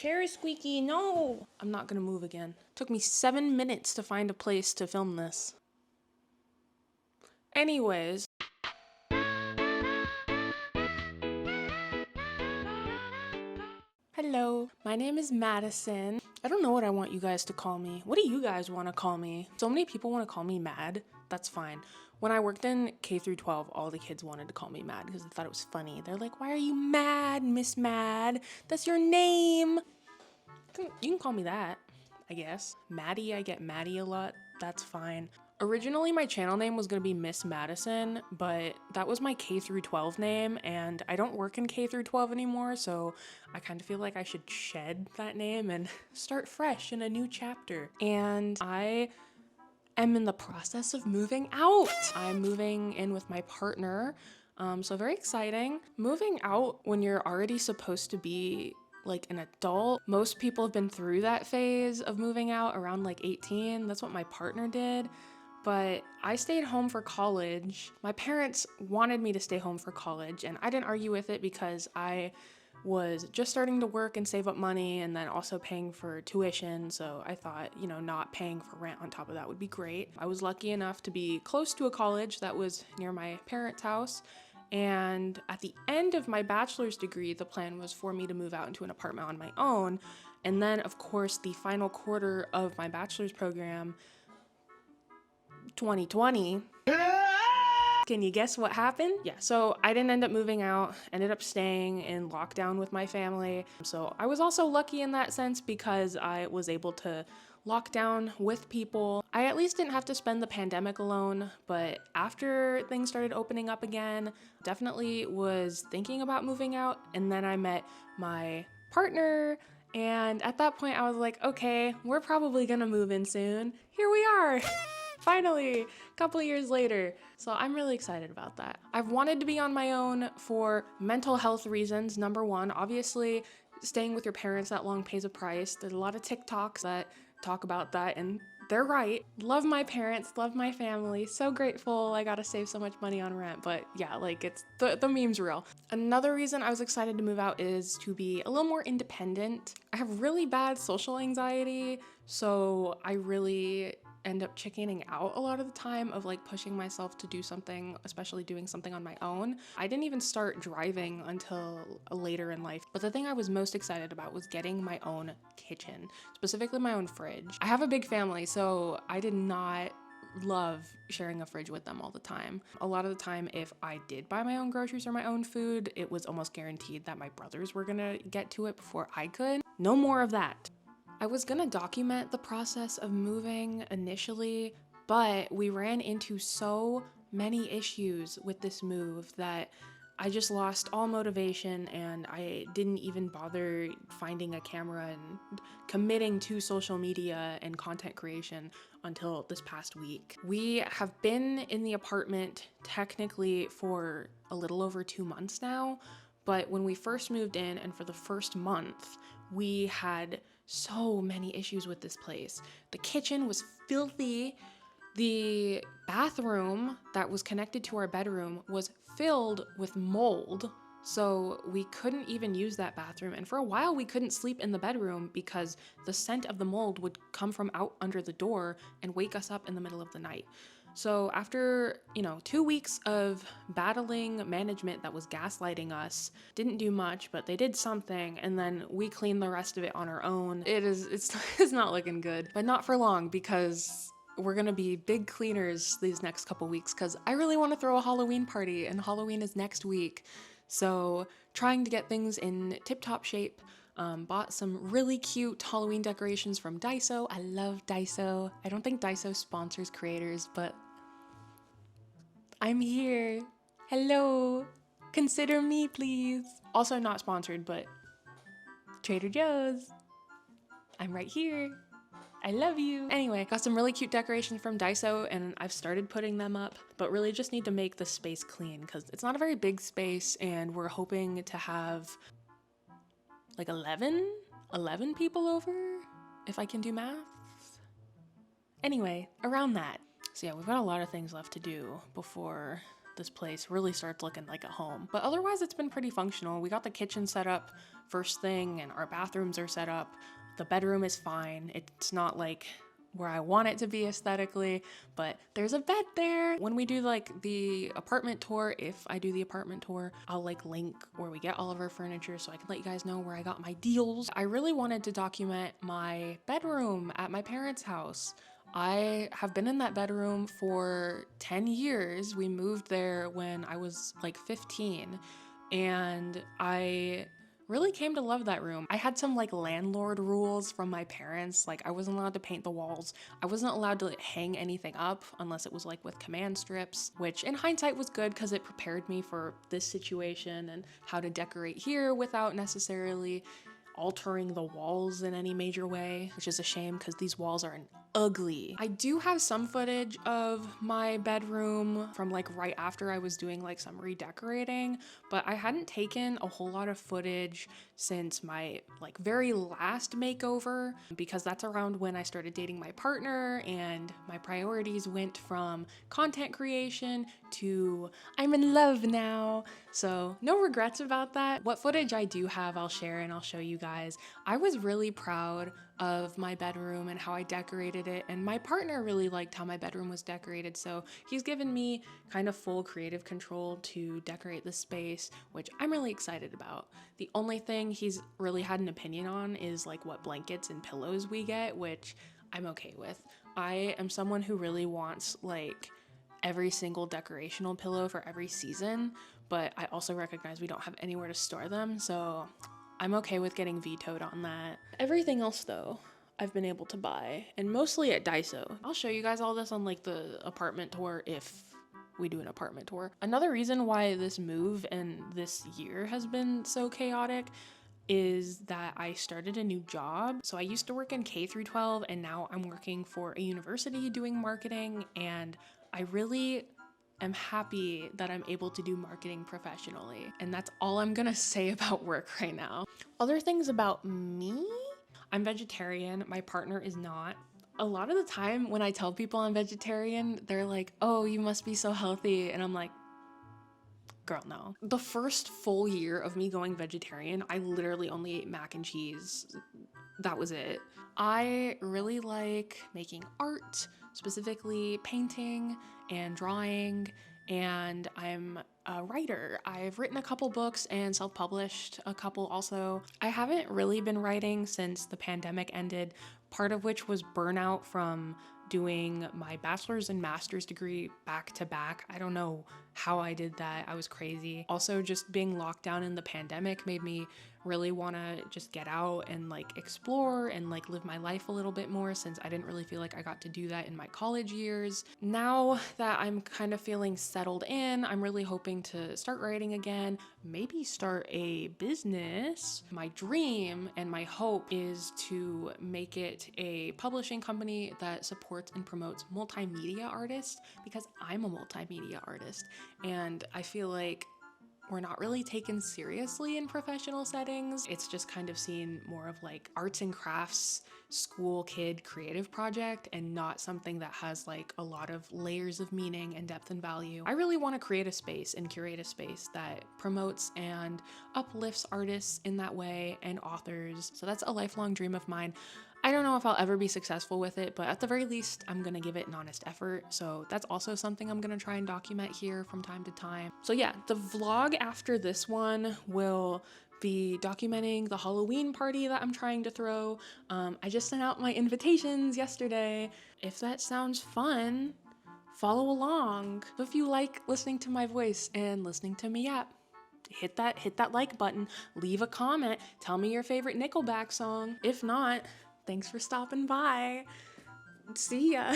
chair is squeaky. No! I'm not gonna move again. Took me 7 minutes to find a place to film this. Anyways. Hello, my name is Madison. I don't know what I want you guys to call me. What do you guys want to call me? So many people want to call me Mad. That's fine. When I worked in K through 12, all the kids wanted to call me Mad because they thought it was funny. They're like, why are you mad, Miss Mad? That's your name. You can call me that, I guess. Maddie, I get Maddie a lot. That's fine. Originally, my channel name was gonna be Miss Madison, but that was my K through 12 name, and I don't work in K through 12 anymore, so I kind of feel like I should shed that name and start fresh in a new chapter. And I am in the process of moving out. I'm moving in with my partner, so very exciting. Moving out when you're already supposed to be like an adult. Most people have been through that phase of moving out around like 18. That's what my partner did. But I stayed home for college. My parents wanted me to stay home for college, and I didn't argue with it because I was just starting to work and save up money and then also paying for tuition. So I thought, you know, not paying for rent on top of that would be great. I was lucky enough to be close to a college that was near my parents' house. And at the end of my bachelor's degree, the plan was for me to move out into an apartment on my own. And then, of course, the final quarter of my bachelor's program, 2020. Can you guess what happened? Yeah, so I didn't end up moving out, ended up staying in lockdown with my family. So I was also lucky in that sense because I was able to lock down with people. I at least didn't have to spend the pandemic alone, but after things started opening up again, definitely was thinking about moving out. And then I met my partner, and at that point I was like, okay, we're probably gonna move in soon. Here we are. Finally, a couple years later. So I'm really excited about that. I've wanted to be on my own for mental health reasons. Number one, obviously, staying with your parents that long pays a price. There's a lot of TikToks that talk about that, and they're right. Love my parents, love my family. So grateful I gotta save so much money on rent, but yeah, like it's the meme's real. Another reason I was excited to move out is to be a little more independent. I have really bad social anxiety, so I really end up chickening out a lot of the time of like pushing myself to do something, especially doing something on my own. I didn't even start driving until later in life. But the thing I was most excited about was getting my own kitchen, specifically my own fridge. I have a big family, so I did not love sharing a fridge with them all the time. A lot of the time, if I did buy my own groceries or my own food, it was almost guaranteed that my brothers were gonna get to it before I could. No more of that. I was gonna document the process of moving initially, but we ran into so many issues with this move that I just lost all motivation, and I didn't even bother finding a camera and committing to social media and content creation until this past week. We have been in the apartment technically for a little over 2 months now, but when we first moved in and for the first month, we had so many issues with this place. The kitchen was filthy. The bathroom that was connected to our bedroom was filled with mold. So we couldn't even use that bathroom. And for a while we couldn't sleep in the bedroom because the scent of the mold would come from out under the door and wake us up in the middle of the night. So after, 2 weeks of battling management that was gaslighting us, didn't do much, but they did something, and then we cleaned the rest of it on our own. It's not looking good, but not for long because we're gonna be big cleaners these next couple weeks because I really want to throw a Halloween party, and Halloween is next week. So trying to get things in tip-top shape. Bought some really cute Halloween decorations from Daiso. I love Daiso. I don't think Daiso sponsors creators, but I'm here. Hello. Consider me, please. Also not sponsored, but Trader Joe's. I'm right here. I love you. Anyway, got some really cute decorations from Daiso, and I've started putting them up, but really just need to make the space clean because it's not a very big space, and we're hoping to have like 11 people over, if I can do math. Anyway, around that. So yeah, we've got a lot of things left to do before this place really starts looking like a home. But otherwise, it's been pretty functional. We got the kitchen set up first thing, and our bathrooms are set up. The bedroom is fine. It's not like where I want it to be aesthetically, but there's a bed there. When we do like the apartment tour, if I do the apartment tour, I'll like link where we get all of our furniture so I can let you guys know where I got my deals. I really wanted to document my bedroom at my parents' house. I have been in that bedroom for 10 years. We moved there when I was like 15, and I really came to love that room. I had some like landlord rules from my parents. Like I wasn't allowed to paint the walls. I wasn't allowed to hang anything up unless it was like with command strips, which in hindsight was good because it prepared me for this situation and how to decorate here without necessarily altering the walls in any major way, which is a shame because these walls are ugly. I do have some footage of my bedroom from like right after I was doing like some redecorating, but I hadn't taken a whole lot of footage since my like very last makeover, because that's around when I started dating my partner and my priorities went from content creation to I'm in love now. So no regrets about that. What footage I do have, I'll share and I'll show you guys. I was really proud of my bedroom and how I decorated it, and my partner really liked how my bedroom was decorated, so he's given me kind of full creative control to decorate the space, which I'm really excited about. The only thing he's really had an opinion on is like what blankets and pillows we get, which I'm okay with. I am someone who really wants like every single decorational pillow for every season, but I also recognize we don't have anywhere to store them, so I'm okay with getting vetoed on that. Everything else though, I've been able to buy, and mostly at Daiso. I'll show you guys all this on like the apartment tour if we do an apartment tour. Another reason why this move and this year has been so chaotic is that I started a new job. So I used to work in K through 12 and now I'm working for a university doing marketing, and I really am happy that I'm able to do marketing professionally. And that's all I'm gonna say about work right now. Other things about me, I'm vegetarian, my partner is not. A lot of the time when I tell people I'm vegetarian, they're like, oh, you must be so healthy. And I'm like, girl, no. The first full year of me going vegetarian, I literally only ate mac and cheese. That was it. I really like making art, specifically painting and drawing, and I'm a writer. I've written a couple books and self-published a couple also. I haven't really been writing since the pandemic ended, part of which was burnout from doing my bachelor's and master's degree back to back. I don't know how I did that. I was crazy. Also, just being locked down in the pandemic made me really want to just get out and like explore and like live my life a little bit more, since I didn't really feel like I got to do that in my college years. Now that I'm kind of feeling settled in, I'm really hoping to start writing again, maybe start a business. My dream and my hope is to make it a publishing company that supports and promotes multimedia artists, because I'm a multimedia artist and I feel like we're not really taken seriously in professional settings. It's just kind of seen more of like arts and crafts, school kid creative project, and not something that has like a lot of layers of meaning and depth and value. I really want to create a space and curate a space that promotes and uplifts artists in that way and authors. So that's a lifelong dream of mine. I don't know if I'll ever be successful with it, but at the very least, I'm gonna give it an honest effort. So that's also something I'm gonna try and document here from time to time. So yeah, the vlog after this one will be documenting the Halloween party that I'm trying to throw. I just sent out my invitations yesterday. If that sounds fun, follow along. If you like listening to my voice and listening to me yap, hit that like button, leave a comment, tell me your favorite Nickleback song. If not, thanks for stopping by. See ya.